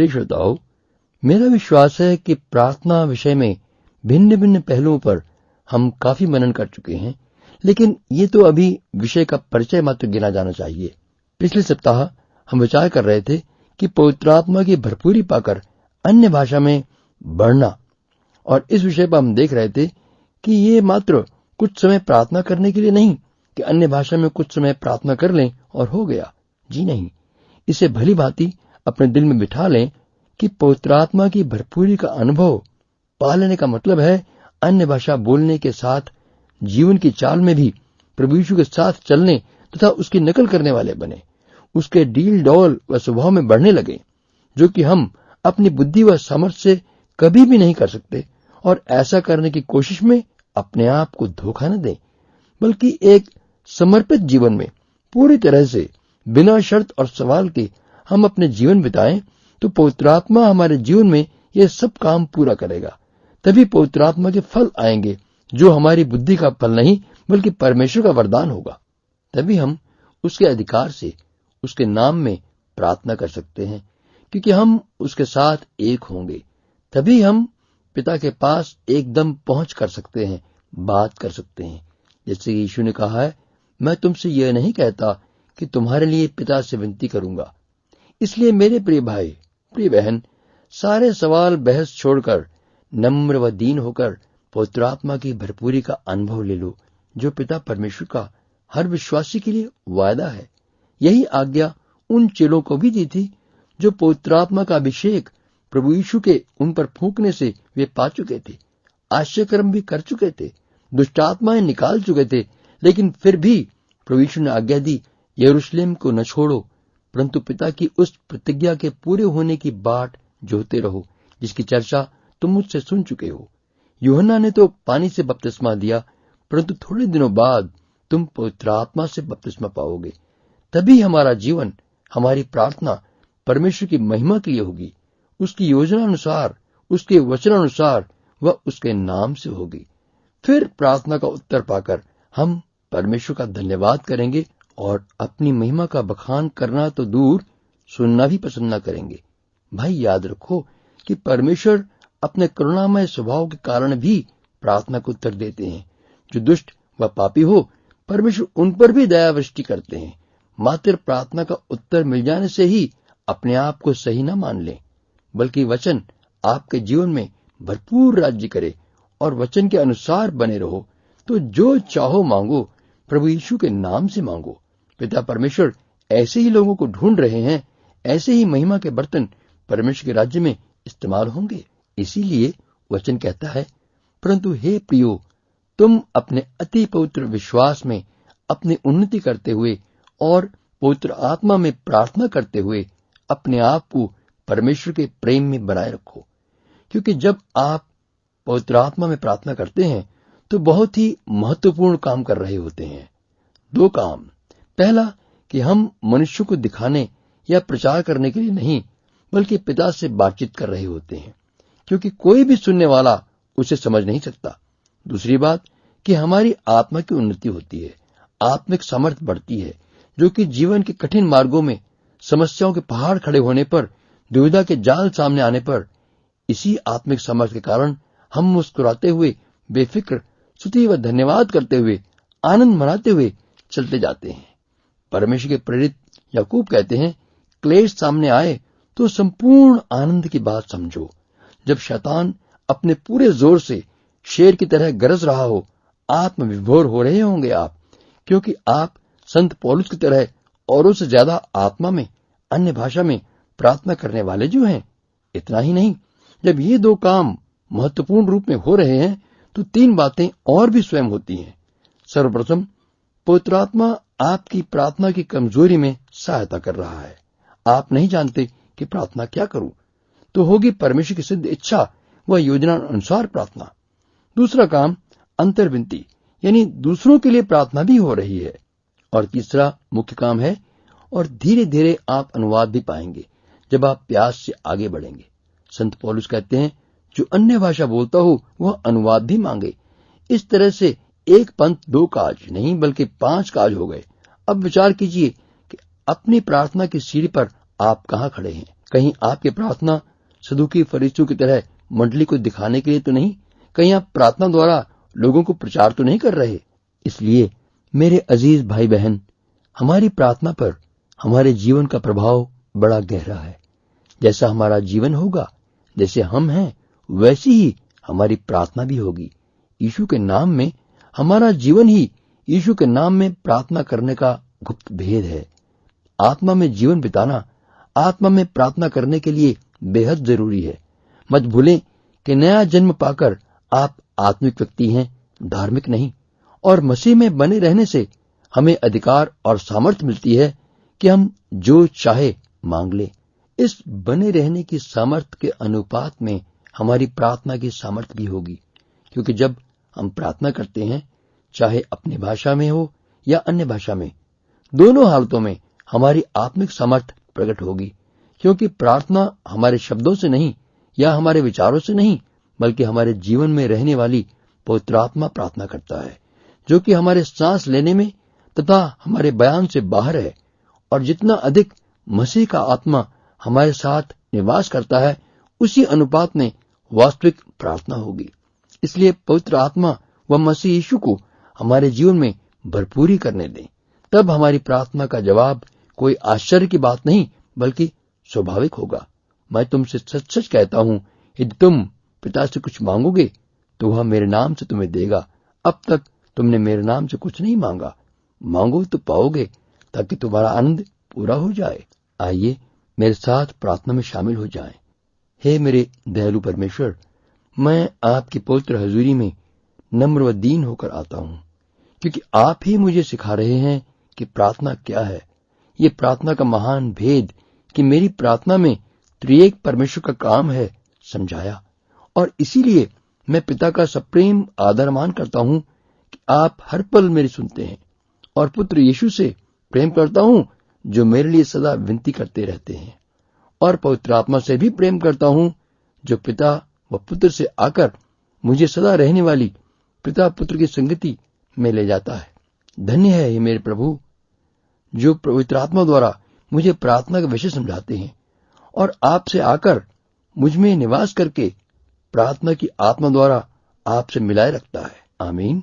प्रिय श्रोताओं, मेरा विश्वास है कि प्रार्थना विषय में भिन्न भिन्न पहलुओं पर हम काफी मनन कर चुके हैं, लेकिन ये तो अभी विषय का परिचय मात्र गिना जाना चाहिए। पिछले सप्ताह हम विचार कर रहे थे कि पवित्र आत्मा की भरपूरी पाकर अन्य भाषा में बढ़ना, और इस विषय पर हम देख रहे थे कि ये मात्र कुछ समय प्रार्थना करने के लिए नहीं कि अन्य भाषा में कुछ समय प्रार्थना कर लें और हो गया। जी नहीं, इसे भली भांति अपने दिल में बिठा लें कि पवित्र आत्मा की भरपूरी का अनुभव पा लेने का मतलब है अन्य भाषा बोलने के साथ जीवन की चाल में भी प्रभु यीशु के साथ चलने तथा उसकी नकल करने वाले बने, उसके डील डौल व स्वभाव में बढ़ने लगे, जो कि हम अपनी बुद्धि व सामर्थ्य से कभी भी नहीं कर सकते, और ऐसा करने की कोशिश में अपने आप को धोखा न दें, बल्कि एक समर्पित जीवन में पूरी तरह से बिना शर्त और सवाल के हम अपने जीवन बिताएं, तो पवित्र आत्मा हमारे जीवन में यह सब काम पूरा करेगा। तभी पवित्र आत्मा के फल आएंगे, जो हमारी बुद्धि का फल नहीं बल्कि परमेश्वर का वरदान होगा। तभी हम उसके अधिकार से उसके नाम में प्रार्थना कर सकते हैं, क्योंकि हम उसके साथ एक होंगे। तभी हम पिता के पास एकदम पहुंच कर सकते हैं, बात कर सकते हैं। जैसे यीशु ने कहा है, मैं तुमसे यह नहीं कहता कि तुम्हारे लिए पिता से विनती करूंगा। इसलिए मेरे प्रिय भाई, प्रिय बहन, सारे सवाल बहस छोड़कर नम्र व दीन होकर पवित्र आत्मा की भरपूरी का अनुभव ले लो, जो पिता परमेश्वर का हर विश्वासी के लिए वायदा है। यही आज्ञा उन चेलों को भी दी थी जो पवित्र आत्मा का अभिषेक प्रभु यीशु के उन पर फूंकने से वे पा चुके थे, आश्चर्यकर्म भी कर चुके थे, दुष्ट आत्माएं निकाल चुके थे। लेकिन फिर भी प्रभु यीशु ने आज्ञा दी, यरूशलेम को न छोड़ो, परंतु पिता की उस प्रतिज्ञा के पूरे होने की बाट जोहते रहो, जिसकी चर्चा तुम मुझसे सुन चुके हो। यूहन्ना ने तो पानी से बपतिस्मा दिया, परंतु थोड़े दिनों बाद तुम पवित्र आत्मा से बपतिस्मा पाओगे। तभी हमारा जीवन, हमारी प्रार्थना परमेश्वर की महिमा के लिए होगी, उसकी योजना अनुसार, उसके वचनानुसार व उसके नाम से होगी। फिर प्रार्थना का उत्तर पाकर हम परमेश्वर का धन्यवाद करेंगे और अपनी महिमा का बखान करना तो दूर, सुनना भी पसंद न करेंगे। भाई, याद रखो कि परमेश्वर अपने करुणामय स्वभाव के कारण भी प्रार्थना को उत्तर देते हैं। जो दुष्ट व पापी हो, परमेश्वर उन पर भी दया वृष्टि करते हैं। मात्र प्रार्थना का उत्तर मिल जाने से ही अपने आप को सही न मान लें, बल्कि वचन आपके जीवन में भरपूर राज्य करे और वचन के अनुसार बने रहो। तो जो चाहो मांगो, प्रभु यीशु के नाम से मांगो। पिता परमेश्वर ऐसे ही लोगों को ढूंढ रहे हैं, ऐसे ही महिमा के बर्तन परमेश्वर के राज्य में इस्तेमाल होंगे। इसीलिए वचन कहता है, परंतु हे प्रियो, तुम अपने अति पवित्र विश्वास में अपनी उन्नति करते हुए और पवित्र आत्मा में प्रार्थना करते हुए अपने आप को परमेश्वर के प्रेम में बनाए रखो। क्योंकि जब आप पवित्र आत्मा में प्रार्थना करते हैं तो बहुत ही महत्वपूर्ण काम कर रहे होते हैं। दो काम। पहला कि हम मनुष्य को दिखाने या प्रचार करने के लिए नहीं, बल्कि पिता से बातचीत कर रहे होते हैं, क्योंकि कोई भी सुनने वाला उसे समझ नहीं सकता। दूसरी बात कि हमारी आत्मा की उन्नति होती है, आत्मिक सामर्थ्य बढ़ती है, जो कि जीवन के कठिन मार्गों में समस्याओं के पहाड़ खड़े होने पर, दुविधा के जाल सामने आने पर, इसी आत्मिक सामर्थ्य के कारण हम मुस्कुराते हुए, बेफिक्र, स्तुति व धन्यवाद करते हुए, आनंद मनाते हुए चलते जाते हैं। परमेश्वर के प्रेरित याकूब कहते हैं, क्लेश सामने आए तो संपूर्ण आनंद की बात समझो। जब शैतान अपने पूरे जोर से शेर की तरह गरज रहा हो, आत्मविभोर हो रहे होंगे आप, क्योंकि आप संत पौलुस की तरह औरों से ज्यादा आत्मा में, अन्य भाषा में प्रार्थना करने वाले जो हैं। इतना ही नहीं, जब ये दो काम महत्वपूर्ण रूप में हो रहे हैं तो तीन बातें और भी स्वयं होती हैं। सर्वप्रथम, पवित्र आत्मा आपकी प्रार्थना की कमजोरी में सहायता कर रहा है। आप नहीं जानते कि प्रार्थना क्या करूं, तो होगी परमेश्वर की सिद्ध इच्छा व योजना अनुसार प्रार्थना। दूसरा काम, अंतर्विनती, यानी दूसरों के लिए प्रार्थना भी हो रही है। और तीसरा मुख्य काम है, और धीरे धीरे आप अनुवाद भी पाएंगे जब आप प्यास से आगे बढ़ेंगे। संत पौलुस कहते हैं, जो अन्य भाषा बोलता हो वह अनुवाद भी मांगे। इस तरह से एक पंथ दो काज नहीं बल्कि 5 काज हो गए। अब विचार कीजिए कि अपनी प्रार्थना की सीढ़ी पर आप कहां खड़े हैं, कहीं आपकी प्रार्थना सदूकी फरीसियों की तरह मंडली को दिखाने के लिए तो नहीं? कहीं आप प्रार्थना द्वारा लोगों को प्रचार तो नहीं कर रहे? इसलिए मेरे अजीज भाई बहन, हमारी प्रार्थना पर हमारे जीवन का प्रभाव बड़ा गहरा है। जैसा हमारा जीवन होगा, जैसे हम हैं, वैसी ही हमारी प्रार्थना भी होगी। यीशु के नाम में हमारा जीवन ही यीशु के नाम में प्रार्थना करने का गुप्त भेद है। आत्मा में जीवन बिताना आत्मा में प्रार्थना करने के लिए बेहद जरूरी है। मत भूलें कि नया जन्म पाकर आप आत्मिक व्यक्ति हैं, धार्मिक नहीं। और मसीह में बने रहने से हमें अधिकार और सामर्थ्य मिलती है कि हम जो चाहे मांग लें। इस बने रहने की सामर्थ्य के अनुपात में हमारी प्रार्थना की सामर्थ्य भी होगी, क्योंकि जब हम प्रार्थना करते हैं, चाहे अपनी भाषा में हो या अन्य भाषा में, दोनों हालतों में हमारी आत्मिक सामर्थ्य प्रकट होगी। क्योंकि प्रार्थना हमारे शब्दों से नहीं या हमारे विचारों से नहीं, बल्कि हमारे जीवन में रहने वाली पवित्र आत्मा प्रार्थना करता है, जो कि हमारे सांस लेने में तथा हमारे बयान से बाहर है। और जितना अधिक मसीह का आत्मा हमारे साथ निवास करता है, उसी अनुपात में वास्तविक प्रार्थना होगी। इसलिए पवित्र आत्मा व मसीह यीशु को हमारे जीवन में भरपूरी करने दें। तब हमारी प्रार्थना का जवाब कोई आश्चर्य की बात नहीं, बल्कि स्वाभाविक होगा। मैं तुमसे सच सच कहता हूं, यदि तुम पिता से कुछ मांगोगे तो वह मेरे नाम से तुम्हें देगा। अब तक तुमने मेरे नाम से कुछ नहीं मांगा, मांगो तो पाओगे, ताकि तुम्हारा आनंद पूरा हो जाए। आइए मेरे साथ प्रार्थना में शामिल हो जाएं। हे मेरे दयालु परमेश्वर, मैं आपकी पवित्र हजूरी में नम्र व दीन होकर आता हूं, क्योंकि आप ही मुझे सिखा रहे हैं कि प्रार्थना क्या है। ये प्रार्थना का महान भेद कि मेरी प्रार्थना में त्रिएक परमेश्वर का काम है, समझाया। और इसीलिए मैं पिता का सप्रेम आदर मान करता हूं कि आप हर पल मेरी सुनते हैं, और पुत्र यीशु से प्रेम करता हूं, जो मेरे लिए सदा विनती करते रहते हैं। और पवित्र आत्मा से भी प्रेम करता हूं, जो पिता व पुत्र से आकर मुझे सदा रहने वाली पिता पुत्र की संगति में ले जाता है। धन्य है ये मेरे प्रभु, जो पवित्र आत्मा द्वारा मुझे प्रार्थना का विषय समझाते हैं और आपसे आकर मुझ में निवास करके प्रार्थना की आत्मा द्वारा आपसे मिलाए रखता है। आमीन।